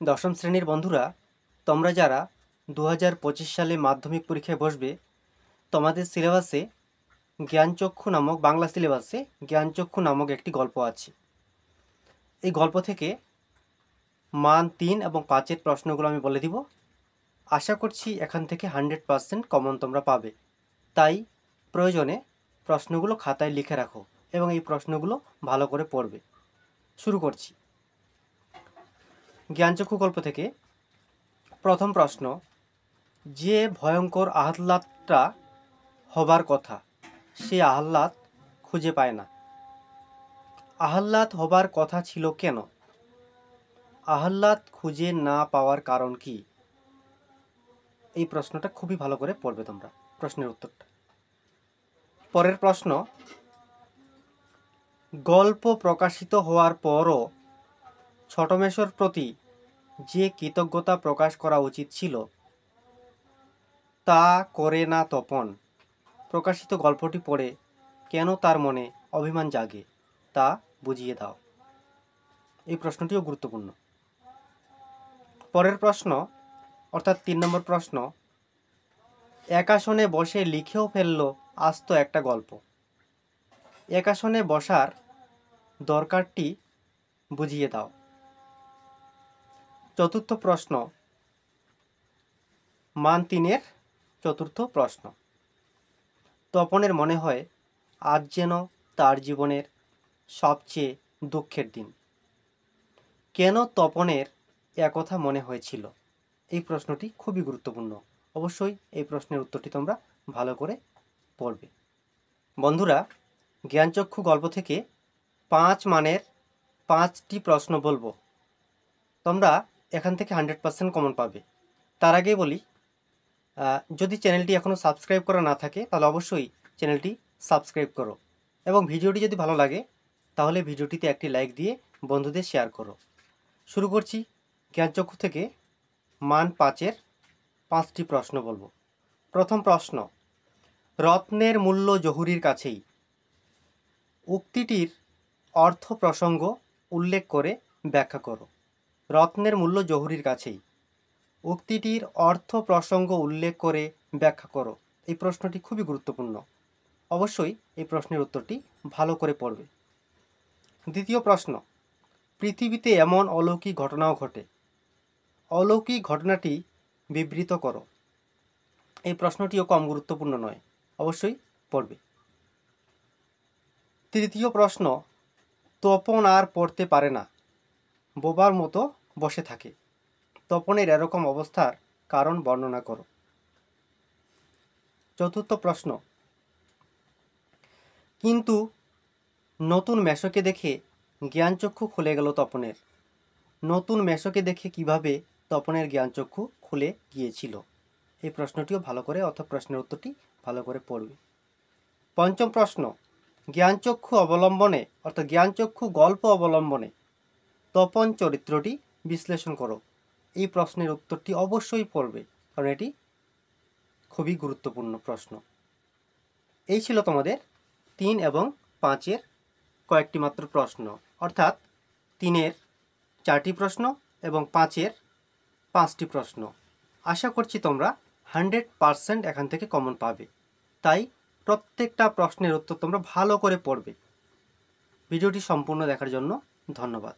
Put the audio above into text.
দশম শ্রেণীর বন্ধুরা, তোমরা যারা 2025 সালে মাধ্যমিক পরীক্ষায় বসবে, তোমাদের সিলেবাসে জ্ঞানচক্ষু নামক বাংলা সিলেবাসে জ্ঞানচক্ষু নামক একটি গল্প আছে। এই গল্প থেকে মান 3 এবং 5-এর প্রশ্নগুলো আমি বলে দিব। আশা করছি এখান থেকে 100% কমন তোমরা পাবে। তাই প্রয়োজনে প্রশ্নগুলো খাতায় লিখে রাখো এবং এই প্রশ্নগুলো ভালো করে পড়বে। শুরু করছি। জ্ঞানচক্ষু গল্প থেকে প্রথম প্রশ্ন, যে ভয়ঙ্কর আহ্লাদটা হবার কথা সে আহ্লাদ খুঁজে পায় না। আহ্লাদ হবার কথা ছিল কেন? আহ্লাদ খুঁজে না পাওয়ার কারণ কি? এই প্রশ্নটা খুবই ভালো করে পড়বে তোমরা, প্রশ্নের উত্তরটা। পরের প্রশ্ন, গল্প প্রকাশিত হওয়ার পরও ছোট মেসোর প্রতি যে কৃতজ্ঞতা প্রকাশ করা উচিত ছিল তা করে না তপন। প্রকাশিত গল্পটি পড়ে কেন তার মনে অভিমান জাগে তা বুঝিয়ে দাও। এই প্রশ্নটিও গুরুত্বপূর্ণ। পরের প্রশ্ন অর্থাৎ 3 নম্বর প্রশ্ন, এক আসনে বসে লিখেও ফেললো আস্ত একটা গল্প। এক আসনে বসার দরকারটি বুঝিয়ে দাও। চতুর্থ প্রশ্ন, মান 3-এর চতুর্থ প্রশ্ন, তপনের মনে হয় আজ যেন তার জীবনের সবচেয়ে দুঃখের দিন। কেন তপনের একথা মনে হয়েছিল? এই প্রশ্নটি খুবই গুরুত্বপূর্ণ। অবশ্যই এই প্রশ্নের উত্তরটি তোমরা ভালো করে পড়বে। বন্ধুরা, জ্ঞানচক্ষু গল্প থেকে 5 মানের 5টি প্রশ্ন বলবো। তোমরা এখান থেকে 100% কমন পাবে। তার আগেই বলি, যদি চ্যানেলটি এখনও সাবস্ক্রাইব করা না থাকে তাহলে অবশ্যই চ্যানেলটি সাবস্ক্রাইব করো এবং ভিডিওটি যদি ভালো লাগে তাহলে ভিডিওটিতে একটি লাইক দিয়ে বন্ধুদের শেয়ার করো। শুরু করছি। জ্ঞানচক্ষু থেকে মান 5-এর 5টি প্রশ্ন বলবো। প্রথম প্রশ্ন, রত্নের মূল্য জহুরির কাছেই। উক্তিটির অর্থ প্রসঙ্গ উল্লেখ করে ব্যাখ্যা করো। রত্নের মূল্য জহুরির কাছেই। উক্তিটির অর্থ প্রসঙ্গ উল্লেখ করে ব্যাখ্যা করো। এই প্রশ্নটি খুবই গুরুত্বপূর্ণ। অবশ্যই এই প্রশ্নের উত্তরটি ভালো করে পড়বে। দ্বিতীয় প্রশ্ন, পৃথিবীতে এমন অলৌকিক ঘটনাও ঘটে। অলৌকিক ঘটনাটি বিবৃত করো। এই প্রশ্নটিও কম গুরুত্বপূর্ণ নয়, অবশ্যই পড়বে। তৃতীয় প্রশ্ন, তপন আর পড়তে পারে না, বোবার মতো বসে থাকে। তপনের এরকম অবস্থার কারণ বর্ণনা করো। চতুর্থ প্রশ্ন, কিন্তু নতুন মেশোকে দেখে জ্ঞানচক্ষু খুলে গেল তপনের। নতুন মেশোকে দেখে কিভাবে তপনের জ্ঞানচক্ষু খুলে গিয়েছিল? এই প্রশ্নটিও ভালো করে অর্থাৎ প্রশ্নের উত্তরটি ভালো করে পড়বে। পঞ্চম প্রশ্ন, জ্ঞানচক্ষু অবলম্বনে অর্থাৎ জ্ঞানচক্ষু গল্প অবলম্বনে তপন চরিত্রটি বিশ্লেষণ করো। এই প্রশ্নের উত্তরটি অবশ্যই পড়বে, কারণ এটি খুবই গুরুত্বপূর্ণ প্রশ্ন। এই ছিল তোমাদের 3 এবং 5-এর কয়েকটি মাত্র প্রশ্ন, অর্থাৎ 3-এর 4টি প্রশ্ন এবং 5-এর 5টি প্রশ্ন। আশা করছি তোমরা 100% এখান থেকে কমন পাবে। তাই প্রত্যেকটা প্রশ্নের উত্তর তোমরা ভালো করে পড়বে। ভিডিওটি সম্পূর্ণ দেখার জন্য ধন্যবাদ।